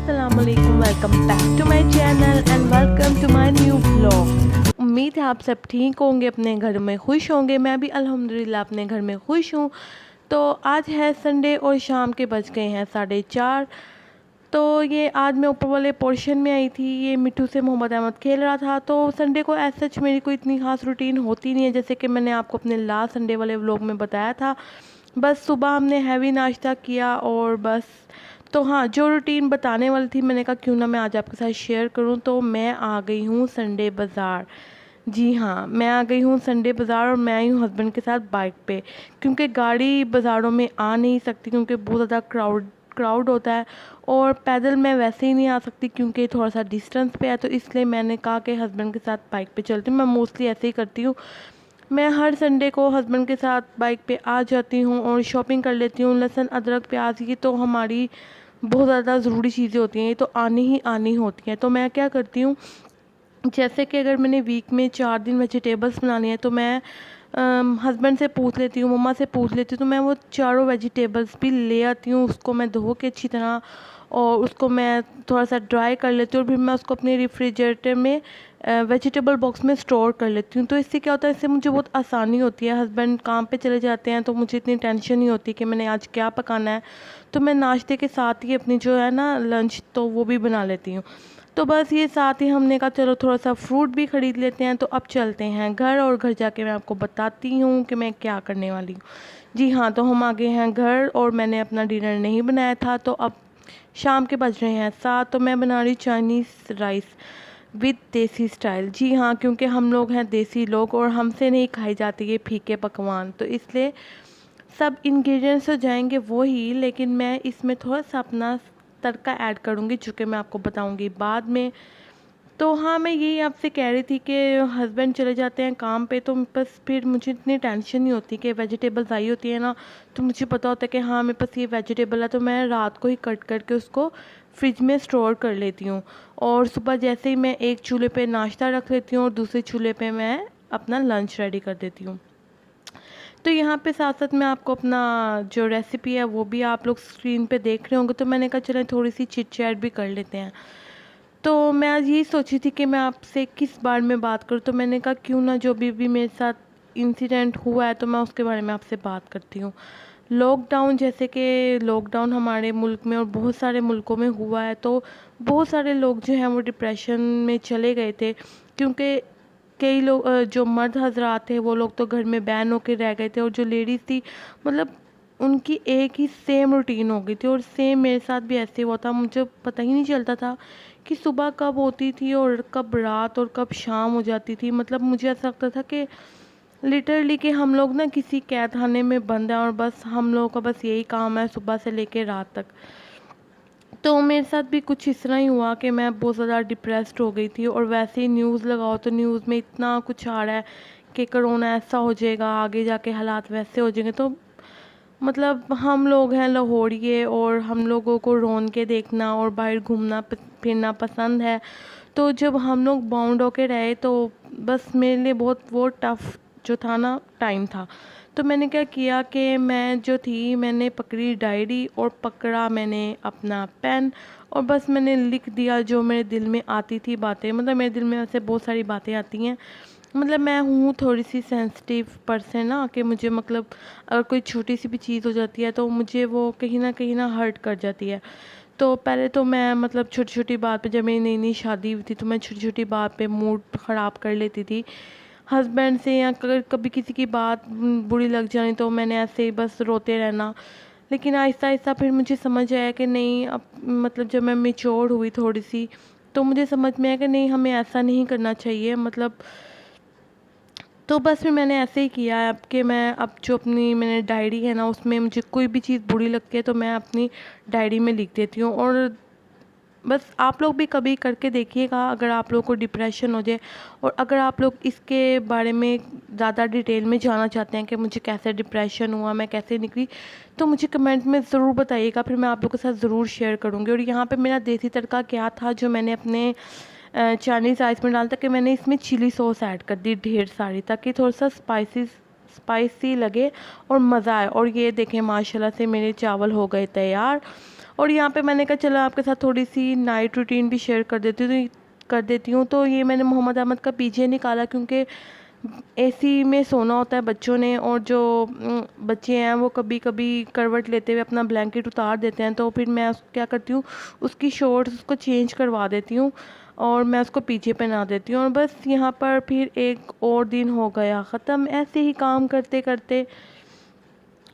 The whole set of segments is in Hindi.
अस्सलामुअलैकुम, welcome back to my channel and welcome to my new blog. उम्मीद है आप सब ठीक होंगे, अपने घर में खुश होंगे। मैं भी अल्हम्दुलिल्लाह अपने घर में खुश हूँ। तो आज है संडे और शाम के बज गए हैं 4:30। तो ये आज मैं ऊपर वाले पोर्शन में आई थी। ये मिट्टू से मोहम्मद अहमद खेल रहा था। तो संडे को एज सच मेरी कोई इतनी खास रूटीन होती नहीं है, जैसे कि मैंने आपको अपने लास्ट संडे वाले व्लॉग में बताया था। बस सुबह हमने हैवी नाश्ता किया और बस। तो हाँ, जो रूटीन बताने वाली थी मैंने कहा क्यों ना मैं आज आपके साथ शेयर करूं। तो मैं आ गई हूँ संडे बाज़ार। जी हाँ, मैं आ गई हूँ संडे बाज़ार और मैं आई हूँ हस्बैंड के साथ बाइक पे, क्योंकि गाड़ी बाज़ारों में आ नहीं सकती क्योंकि बहुत ज़्यादा क्राउड होता है। और पैदल मैं वैसे ही नहीं आ सकती क्योंकि थोड़ा सा डिस्टेंस पे है। तो इसलिए मैंने कहा कि हस्बैंड के साथ बाइक पे चलती हूँ। मैं मोस्टली ऐसे ही करती हूँ। मैं हर संडे को हस्बैंड के साथ बाइक पे आ जाती हूँ और शॉपिंग कर लेती हूँ। लहसुन अदरक प्याज की तो हमारी बहुत ज़्यादा ज़रूरी चीज़ें होती हैं, ये तो आनी ही आनी होती हैं। तो मैं क्या करती हूँ, जैसे कि अगर मैंने वीक में 4 दिन वेजिटेबल्स बनानी है तो मैं हस्बैंड से पूछ लेती हूँ, मम्मा से पूछ लेती हूँ। तो मैं वो चारों वेजिटेबल्स भी ले आती हूँ, उसको मैं धो के अच्छी तरह और उसको मैं थोड़ा सा ड्राई कर लेती हूँ और फिर मैं उसको अपने रेफ्रिजरेटर में वेजिटेबल बॉक्स में स्टोर कर लेती हूँ। तो इससे क्या होता है, इससे मुझे बहुत आसानी होती है। हस्बैंड काम पे चले जाते हैं तो मुझे इतनी टेंशन नहीं होती कि मैंने आज क्या पकाना है। तो मैं नाश्ते के साथ ही अपनी जो है ना लंच तो वो भी बना लेती हूँ। तो बस ये साथ ही हमने कहा चलो थोड़ा सा फ्रूट भी ख़रीद लेते हैं। तो अब चलते हैं घर और घर जाके मैं आपको बताती हूँ कि मैं क्या करने वाली हूँ। जी हाँ, तो हम आ गए हैं घर और मैंने अपना डिनर नहीं बनाया था। तो अब शाम के बज रहे हैं 7। तो मैं बना रही चाइनीज़ राइस विद देसी स्टाइल। जी हाँ, क्योंकि हम लोग हैं देसी लोग और हमसे नहीं खाई जाती ये फीके पकवान। तो इसलिए सब इंग्रेडिएंट्स तो जाएंगे वो ही, लेकिन मैं इसमें थोड़ा सा अपना तड़का ऐड करूँगी जो कि मैं आपको बताऊँगी बाद में। तो हाँ, मैं यही आपसे कह रही थी कि हस्बैंड चले जाते हैं काम पे तो बस फिर मुझे इतनी टेंशन नहीं होती कि वेजिटेबल्स आई होती है ना। तो मुझे पता होता है कि हाँ मेरे पास ये वेजिटेबल है, तो मैं रात को ही कट करके उसको फ्रिज में स्टोर कर लेती हूँ। और सुबह जैसे ही मैं एक चूल्हे पे नाश्ता रख लेती हूँ और दूसरे चूल्हे पे मैं अपना लंच रेडी कर देती हूँ। तो यहाँ पे साथ साथ मैं आपको अपना जो रेसिपी है वो भी आप लोग स्क्रीन पे देख रहे होंगे। तो मैंने कहा चलें थोड़ी सी चिट चैट भी कर लेते हैं। तो मैं आज यही सोची थी कि मैं आपसे किस बारे में बात करूँ। तो मैंने कहा क्यों ना जो भी मेरे साथ इंसिडेंट हुआ है तो मैं उसके बारे में आपसे बात करती हूँ। लॉकडाउन, जैसे कि लॉकडाउन हमारे मुल्क में और बहुत सारे मुल्कों में हुआ है। तो बहुत सारे लोग जो हैं वो डिप्रेशन में चले गए थे, क्योंकि कई लोग जो मर्द हजरात थे वो लोग तो घर में बैन होकर रह गए थे और जो लेडीज़ थी मतलब उनकी एक ही सेम रूटीन हो गई थी। और सेम मेरे साथ भी ऐसे हुआ था, मुझे पता ही नहीं चलता था कि सुबह कब होती थी और कब रात और कब शाम हो जाती थी। मतलब मुझे ऐसा लगता था कि लिटरली कि हम लोग ना किसी कैद खाने में बंद हैं और बस हम लोगों का बस यही काम है सुबह से लेकर रात तक। तो मेरे साथ भी कुछ इस तरह ही हुआ कि मैं बहुत ज़्यादा डिप्रेस्ड हो गई थी। और वैसे ही न्यूज़ लगाओ तो न्यूज़ में इतना कुछ आ रहा है कि कोरोना ऐसा हो जाएगा, आगे जाके हालात वैसे हो जाएंगे। तो मतलब हम लोग हैं लाहौरिये और हम लोगों को रौन के देखना और बाहर घूमना फिरना पसंद है। तो जब हम लोग बाउंड होके रहे तो बस मेरे लिए बहुत वो टफ़ जो था ना टाइम था। तो मैंने क्या किया कि मैं जो थी मैंने पकड़ी डायरी और पकड़ा मैंने अपना पेन और बस मैंने लिख दिया जो मेरे दिल में आती थी बातें। मतलब मेरे दिल में ऐसे बहुत सारी बातें आती हैं। मतलब मैं हूँ थोड़ी सी सेंसिटिव पर्सन ना, कि मुझे मतलब अगर कोई छोटी सी भी चीज़ हो जाती है तो मुझे वो कहीं ना हर्ट कर जाती है। तो पहले तो मैं मतलब छोटी छोटी बात पे, जब मेरी नई नई शादी हुई थी तो मैं छोटी छोटी बात पे मूड ख़राब कर लेती थी हस्बैंड से, या अगर कभी किसी की बात बुरी लग जानी तो मैंने ऐसे ही बस रोते रहना। लेकिन आहिस्ता आहिस्ता फिर मुझे समझ आया कि नहीं, अब मतलब जब मैं मेच्योर हुई थोड़ी सी तो मुझे समझ में आया कि नहीं हमें ऐसा नहीं करना चाहिए। मतलब तो बस फिर मैंने ऐसे ही किया है अब कि मैं अब जो अपनी मैंने डायरी है ना उसमें मुझे कोई भी चीज़ बुरी लगती है तो मैं अपनी डायरी में लिख देती हूँ। और बस आप लोग भी कभी करके देखिएगा अगर आप लोग को डिप्रेशन हो जाए। और अगर आप लोग इसके बारे में ज़्यादा डिटेल में जानना चाहते हैं कि मुझे कैसे डिप्रेशन हुआ, मैं कैसे निकली, तो मुझे कमेंट में ज़रूर बताइएगा, फिर मैं आप लोग के साथ ज़रूर शेयर करूँगी। और यहाँ पे मेरा देसी तड़का क्या था जो मैंने अपने चाइनीज़ राइस में डाला था कि मैंने इसमें चिली सॉस ऐड कर दी ढेर सारी, ताकि थोड़ा सा स्पाइसी लगे और मज़ा आए। और ये देखें माशाल्लाह से मेरे चावल हो गए तैयार और यहाँ पे मैंने कहा चलो आपके साथ थोड़ी सी नाइट रूटीन भी शेयर कर देती हूँ। तो ये मैंने मोहम्मद अहमद का पीजे निकाला, क्योंकि एसी में सोना होता है बच्चों ने, और जो बच्चे हैं वो कभी कभी करवट लेते हुए अपना ब्लैंकेट उतार देते हैं। तो फिर मैं क्या करती हूँ, उसकी शॉर्ट्स उसको चेंज करवा देती हूँ और मैं उसको पीछे पहना देती हूँ। और बस यहाँ पर फिर एक और दिन हो गया ख़त्म, ऐसे ही काम करते करते।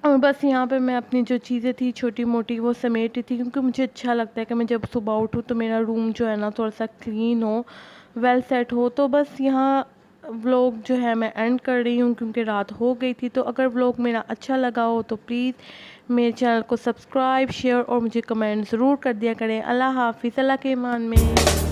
और बस यहाँ पे मैं अपनी जो चीज़ें थी छोटी मोटी वो समेट रही थी, क्योंकि मुझे अच्छा लगता है कि मैं जब सुबह उठूँ तो मेरा रूम जो है ना थोड़ा सा क्लीन हो, वेल सेट हो। तो बस यहाँ व्लॉग जो है मैं एंड कर रही हूँ, क्योंकि रात हो गई थी। तो अगर व्लॉग मेरा अच्छा लगा हो तो प्लीज़ मेरे चैनल को सब्सक्राइब, शेयर और मुझे कमेंट ज़रूर कर दिया करें। अल्लाह हाफिज़, अल्लाह के ईमान में।